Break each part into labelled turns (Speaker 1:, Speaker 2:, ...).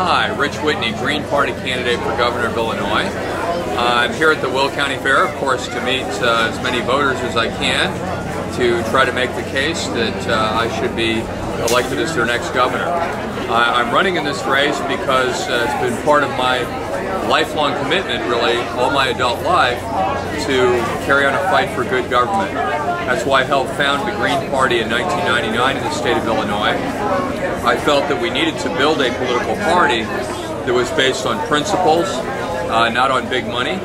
Speaker 1: Hi, Rich Whitney, Green Party Candidate for Governor of Illinois. I'm here at the Will County Fair, of course, to meet as many voters as I can to try to make the case that I should be elected as their next governor. I'm running in this race because it's been part of my lifelong commitment, really, all my adult life, to carry on a fight for good government. That's why I helped found the Green Party in 1999 in the state of Illinois. I felt that we needed to build a political party that was based on principles, not on big money.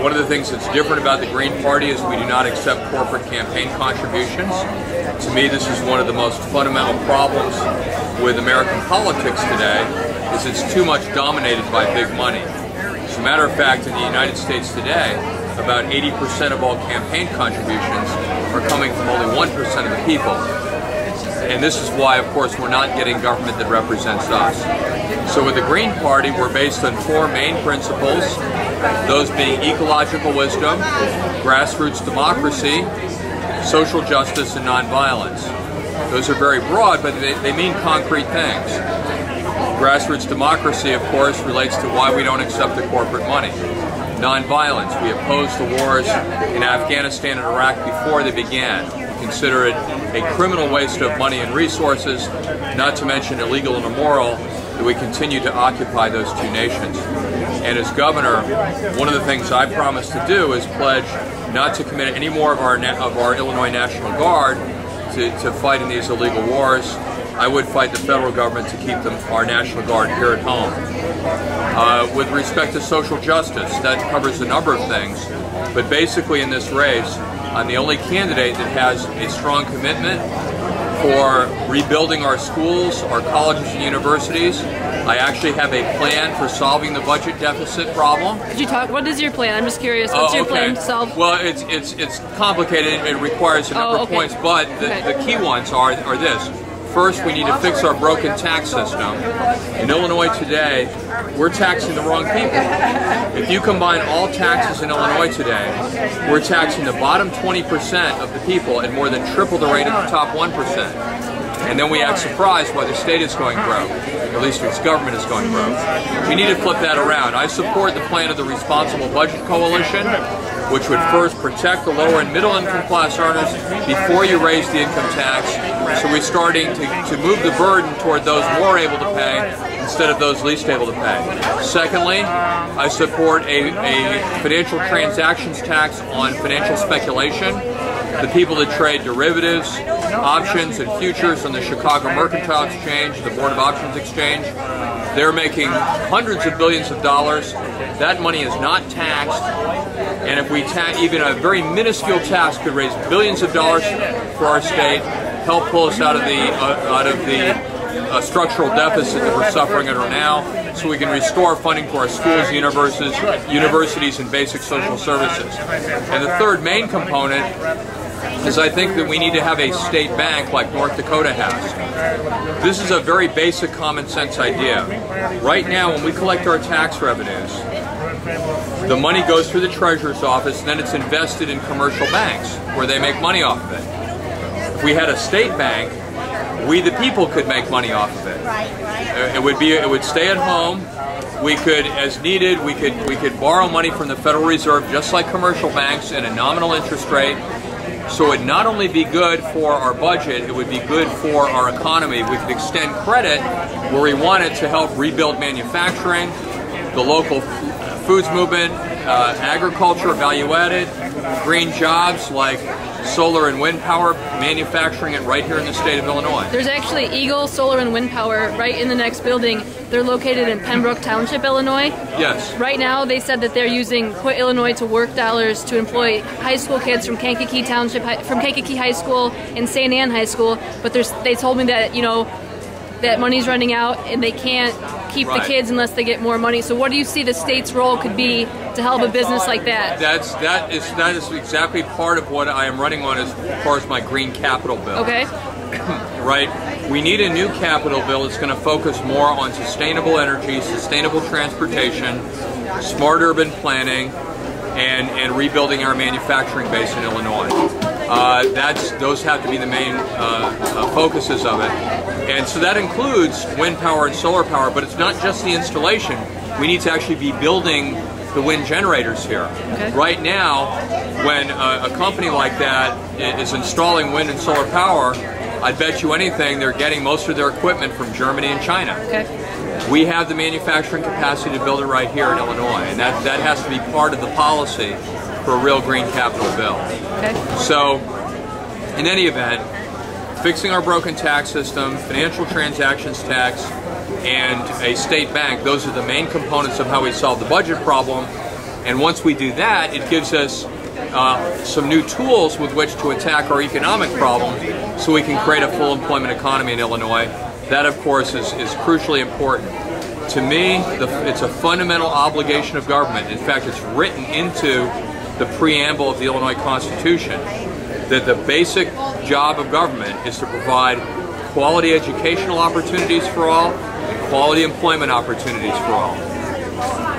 Speaker 1: One of the things that's different about the Green Party is we do not accept corporate campaign contributions. To me, this is one of the most fundamental problems with American politics today, is it's too much dominated by big money. As a matter of fact, in the United States today, about 80% of all campaign contributions are coming from only 1% of the people. And this is why, of course, we're not getting government that represents us. So with the Green Party, we're based on four main principles, those being ecological wisdom, grassroots democracy, social justice, and nonviolence. Those are very broad, but they mean concrete things. Grassroots democracy, of course, relates to why we don't accept the corporate money. Nonviolence, we opposed the wars in Afghanistan and Iraq before they began. We consider it a criminal waste of money and resources, not to mention illegal and immoral, that we continue to occupy those two nations. And as governor, one of the things I promised to do is pledge not to commit any more of our Illinois National Guard to fight in these illegal wars. I would fight the federal government to keep our National Guard here at home. With respect to social justice, that covers a number of things, but basically in this race, I'm the only candidate that has a strong commitment for rebuilding our schools, our colleges and universities. I actually have a plan for solving the budget deficit problem.
Speaker 2: Could you talk? What is your plan? I'm just curious. What's your plan to solve?
Speaker 1: Well, it's complicated. It requires a number of points, but the key ones are this. First, we need to fix our broken tax system. In Illinois today, we're taxing the wrong people. If you combine all taxes in Illinois today, we're taxing the bottom 20% of the people and more than triple the rate of the top 1%. And then we act surprised why the state is going broke, at least its government is going broke. We need to flip that around. I support the plan of the Responsible Budget Coalition, which would first protect the lower and middle income class earners before you raise the income tax. So we're starting to move the burden toward those more able to pay instead of those least able to pay. Secondly, I support a financial transactions tax on financial speculation. The people that trade derivatives, options, and futures on the Chicago Mercantile Exchange, the Board of Options Exchange, they're making hundreds of billions of dollars. That money is not taxed, and if we even a very minuscule tax could raise billions of dollars for our state, help pull us out of the structural deficit that we're suffering under now, so we can restore funding to our schools, universities, and basic social services. And the third main component is I think that we need to have a state bank like North Dakota has. This is a very basic common sense idea. Right now, when we collect our tax revenues, the money goes through the Treasurer's office and then it's invested in commercial banks where they make money off of it. If we had a state bank, we the people could make money off of it. It would stay at home. We could, as needed, we could borrow money from the Federal Reserve just like commercial banks at a nominal interest rate. So it would not only be good for our budget, it would be good for our economy. We could extend credit where we want it to help rebuild manufacturing, the local foods movement, agriculture, value-added, green jobs like solar and wind power, manufacturing it right here in the state of Illinois.
Speaker 2: There's actually Eagle Solar and Wind Power right in the next building. They're located in Pembroke Township, Illinois.
Speaker 1: Yes. Right
Speaker 2: now they said that they're using Quit Illinois to Work dollars to employ high school kids from Kankakee Township, from Kankakee High School and St. Anne High School, but they told me that, that money's running out and they can't keep the kids unless they get more money. So what do you see the state's role could be to help a business like that?
Speaker 1: That is exactly part of what I am running on as far as my Green Capital Bill.
Speaker 2: Okay.
Speaker 1: Right? We need a new capital bill that's going to focus more on sustainable energy, sustainable transportation, smart urban planning, and rebuilding our manufacturing base in Illinois. Those have to be the main focuses of it. And so that includes wind power and solar power, but it's not just the installation. We need to actually be building the wind generators here.
Speaker 2: Okay.
Speaker 1: Right now, when a company like that is installing wind and solar power, I bet you anything they're getting most of their equipment from Germany and China.
Speaker 2: Okay.
Speaker 1: We have the manufacturing capacity to build it right here in Illinois, and that has to be part of the policy for a real green capital bill.
Speaker 2: Okay.
Speaker 1: So, in any event, fixing our broken tax system, financial transactions tax, and a state bank, those are the main components of how we solve the budget problem. And once we do that, it gives us some new tools with which to attack our economic problem so we can create a full employment economy in Illinois. That, of course, is crucially important. To me, it's a fundamental obligation of government. In fact, it's written into the preamble of the Illinois Constitution that the basic job of government is to provide quality educational opportunities for all and quality employment opportunities for all.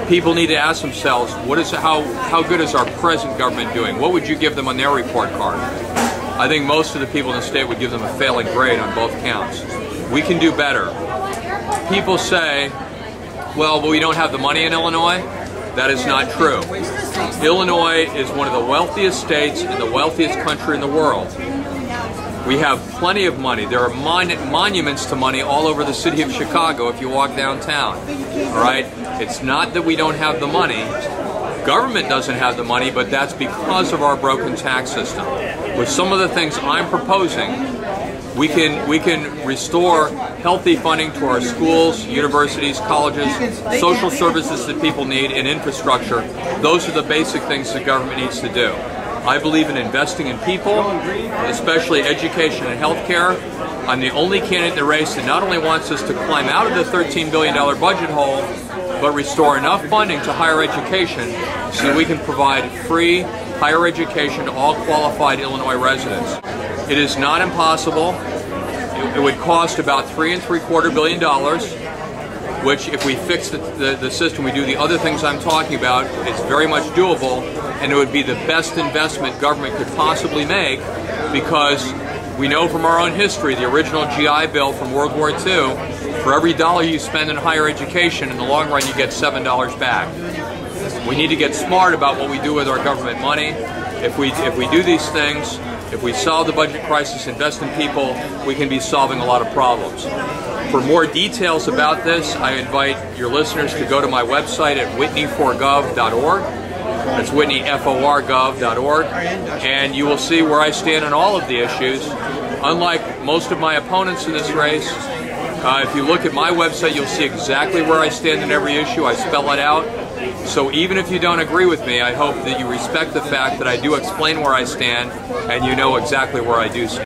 Speaker 1: People need to ask themselves, how good is our present government doing? What would you give them on their report card? I think most of the people in the state would give them a failing grade on both counts. We can do better. People say, well, but we don't have the money in Illinois. That is not true. Illinois is one of the wealthiest states in the wealthiest country in the world. We have plenty of money. There are monuments to money all over the city of Chicago if you walk downtown. All right? It's not that we don't have the money. Government doesn't have the money, but that's because of our broken tax system. With some of the things I'm proposing, we can restore healthy funding to our schools, universities, colleges, social services that people need, and infrastructure. Those are the basic things the government needs to do. I believe in investing in people, especially education and healthcare. I'm the only candidate in the race that not only wants us to climb out of the $13 billion budget hole, but restore enough funding to higher education so that we can provide free higher education to all qualified Illinois residents. It is not impossible. It would cost about $3.75 billion, which if we fix the system, we do the other things I'm talking about, it's very much doable, and it would be the best investment government could possibly make, because we know from our own history, the original GI Bill from World War II, for every dollar you spend in higher education, in the long run you get $7 back. We need to get smart about what we do with our government money. If we do these things, if we solve the budget crisis, invest in people, we can be solving a lot of problems. For more details about this, I invite your listeners to go to my website at whitneyforgov.org. That's whitneyforgov.org, and you will see where I stand on all of the issues. Unlike most of my opponents in this race, if you look at my website, you'll see exactly where I stand in every issue. I spell it out. So even if you don't agree with me, I hope that you respect the fact that I do explain where I stand and you know exactly where I do stand.